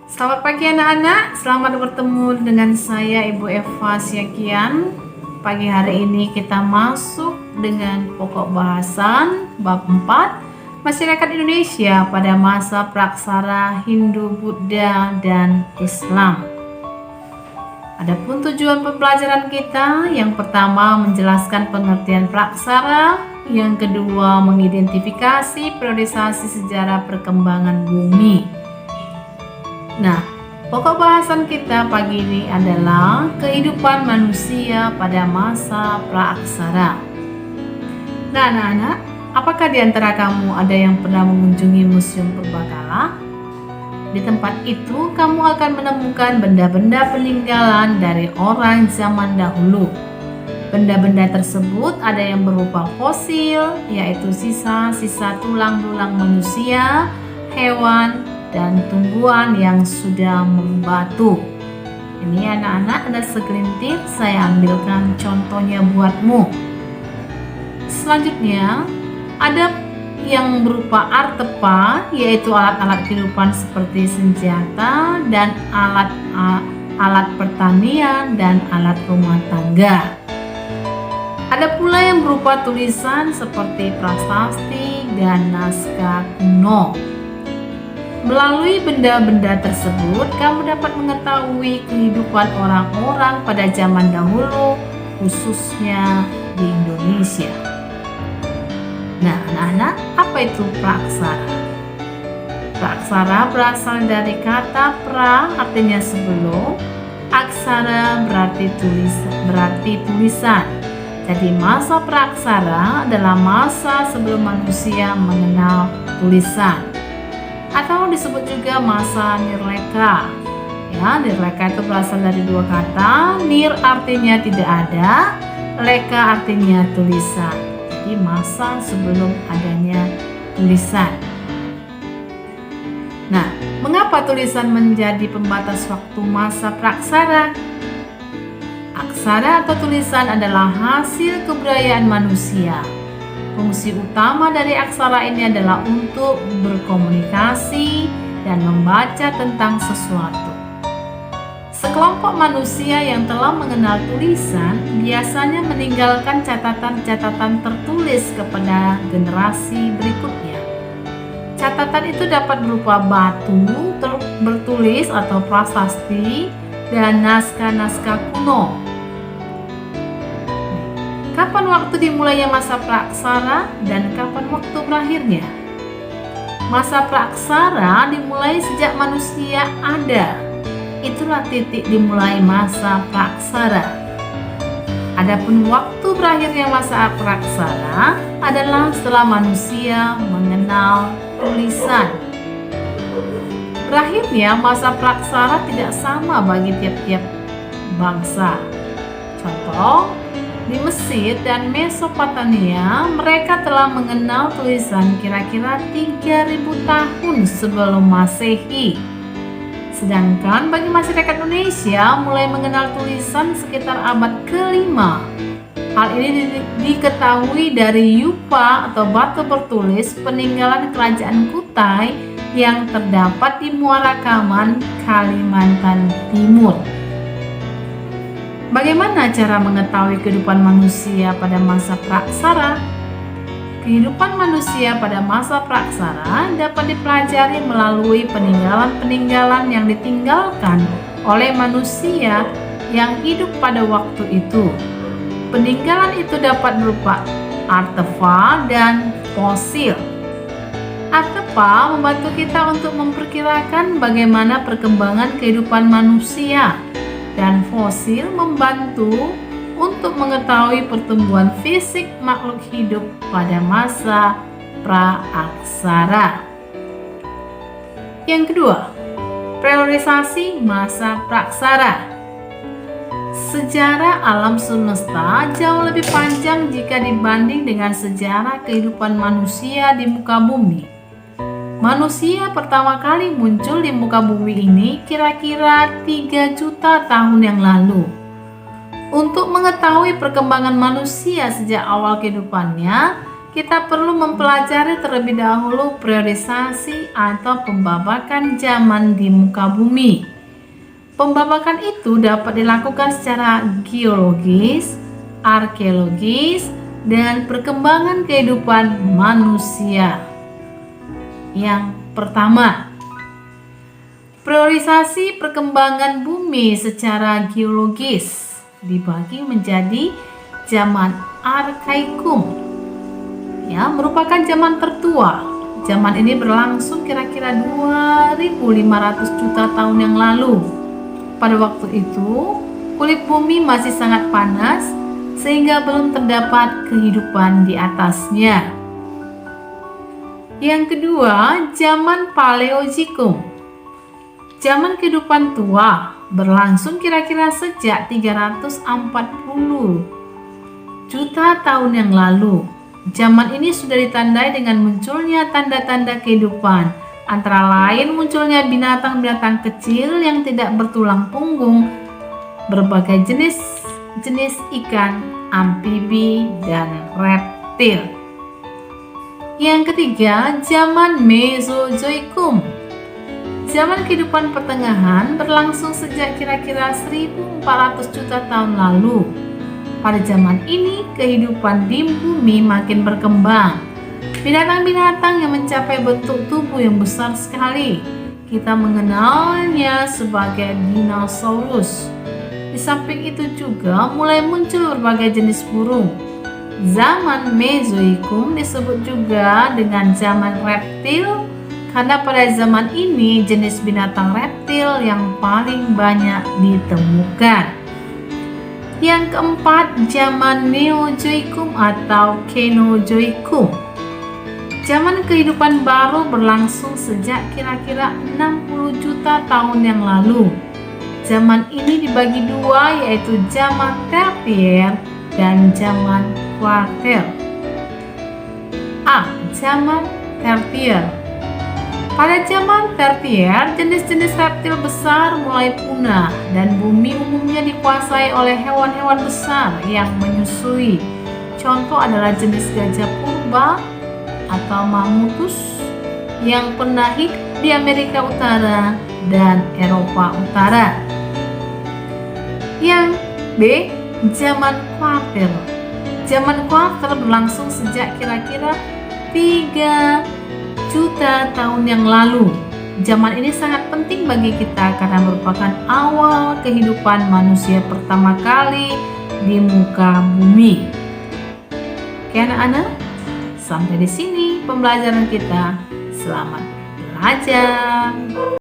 Selamat pagi anak-anak, selamat bertemu dengan saya Ibu Eva Syakian. Pagi hari ini kita masuk dengan pokok bahasan bab 4 Masyarakat Indonesia pada masa praksara Hindu, Buddha, dan Islam. Adapun tujuan pembelajaran kita, yang pertama menjelaskan pengertian praksara, yang kedua mengidentifikasi periodisasi sejarah perkembangan bumi. Nah, pokok bahasan kita pagi ini adalah kehidupan manusia pada masa praaksara. Nah, anak-anak, apakah di antara kamu ada yang pernah mengunjungi Museum Purbakala? Di tempat itu, kamu akan menemukan benda-benda peninggalan dari orang zaman dahulu. Benda-benda tersebut ada yang berupa fosil, yaitu sisa-sisa tulang-tulang manusia, hewan, dan tumbuhan yang sudah membatu. Ini anak-anak ada segelintir, saya ambilkan contohnya buatmu. Selanjutnya ada yang berupa artepa, yaitu alat-alat kehidupan seperti senjata dan alat pertanian dan alat rumah tangga. Ada pula yang berupa tulisan seperti prasasti dan naskah kuno. Melalui benda-benda tersebut, kamu dapat mengetahui kehidupan orang-orang pada zaman dahulu, khususnya di Indonesia. Nah, anak-anak, apa itu praaksara? Praaksara berasal dari kata pra, artinya sebelum, aksara berarti tulisan. Jadi masa praaksara adalah masa sebelum manusia mengenal tulisan, atau disebut juga masa nirleka. Ya, nirleka itu berasal dari dua kata. Nir artinya tidak ada, leka artinya tulisan. Jadi masa sebelum adanya tulisan. Nah, mengapa tulisan menjadi pembatas waktu masa praaksara? Aksara atau tulisan adalah hasil kebudayaan manusia. Fungsi utama dari aksara ini adalah untuk berkomunikasi dan membaca tentang sesuatu. Sekelompok manusia yang telah mengenal tulisan biasanya meninggalkan catatan-catatan tertulis kepada generasi berikutnya. Catatan itu dapat berupa batu bertulis atau prasasti dan naskah-naskah kuno. Kapan waktu dimulainya masa praaksara dan kapan waktu berakhirnya? Masa praaksara dimulai sejak manusia ada. Itulah titik dimulai masa praaksara. Adapun waktu berakhirnya masa praaksara adalah setelah manusia mengenal tulisan. Berakhirnya masa praaksara tidak sama bagi tiap-tiap bangsa. Contoh, di Mesir dan Mesopotamia, mereka telah mengenal tulisan kira-kira 3000 tahun sebelum Masehi. Sedangkan bagi masyarakat Indonesia mulai mengenal tulisan sekitar abad ke-5. Hal ini diketahui dari yupa atau batu bertulis peninggalan kerajaan Kutai yang terdapat di Muara Kaman, Kalimantan Timur. Bagaimana cara mengetahui kehidupan manusia pada masa praaksara? Kehidupan manusia pada masa praaksara dapat dipelajari melalui peninggalan-peninggalan yang ditinggalkan oleh manusia yang hidup pada waktu itu. Peninggalan itu dapat berupa artefa dan fosil. Artefa membantu kita untuk memperkirakan bagaimana perkembangan kehidupan manusia, dan fosil membantu untuk mengetahui pertumbuhan fisik makhluk hidup pada masa praaksara. Yang kedua, periodisasi masa praaksara. Sejarah alam semesta jauh lebih panjang jika dibanding dengan sejarah kehidupan manusia di muka bumi. Manusia pertama kali muncul di muka bumi ini kira-kira 3 juta tahun yang lalu. Untuk mengetahui perkembangan manusia sejak awal kehidupannya, kita perlu mempelajari terlebih dahulu priorisasi atau pembabakan zaman di muka bumi. Pembabakan itu dapat dilakukan secara geologis, arkeologis, dan perkembangan kehidupan manusia. Yang pertama, priorisasi perkembangan bumi secara geologis dibagi menjadi zaman Arkaikum, merupakan zaman tertua. Zaman ini berlangsung kira-kira 2.500 juta tahun yang lalu. Pada waktu itu, kulit bumi masih sangat panas sehingga belum terdapat kehidupan di atasnya. Yang kedua, zaman Paleozoikum. Zaman kehidupan tua berlangsung kira-kira sejak 340 juta tahun yang lalu. Zaman ini sudah ditandai dengan munculnya tanda-tanda kehidupan, antara lain munculnya binatang-binatang kecil yang tidak bertulang punggung, berbagai jenis ikan, amfibi, dan reptil. Yang ketiga, zaman Mesozoikum. Zaman kehidupan pertengahan berlangsung sejak kira-kira 1.400 juta tahun lalu. Pada zaman ini, kehidupan di bumi makin berkembang. Binatang-binatang yang mencapai bentuk tubuh yang besar sekali. Kita mengenalnya sebagai dinosaurus. Di samping itu juga mulai muncul berbagai jenis burung. Zaman Mesozoikum disebut juga dengan zaman reptil karena pada zaman ini jenis binatang reptil yang paling banyak ditemukan. Yang keempat, zaman Neozoikum atau Kenozoikum. Zaman kehidupan baru berlangsung sejak kira-kira 60 juta tahun yang lalu. Zaman ini dibagi dua, yaitu zaman Tertier dan zaman Kuarter. A. Zaman Tertier. Pada zaman Tertier, jenis-jenis reptil besar mulai punah dan bumi umumnya dikuasai oleh hewan-hewan besar yang menyusui. Contoh adalah jenis gajah purba atau mammutus yang pernah hidup di Amerika Utara dan Eropa Utara. Yang B. Zaman Kuarter. Zaman Kuarter berlangsung sejak kira-kira 3 juta tahun yang lalu. Zaman ini sangat penting bagi kita karena merupakan awal kehidupan manusia pertama kali di muka bumi. Oke anak-anak, sampai di sini pembelajaran kita. Selamat belajar.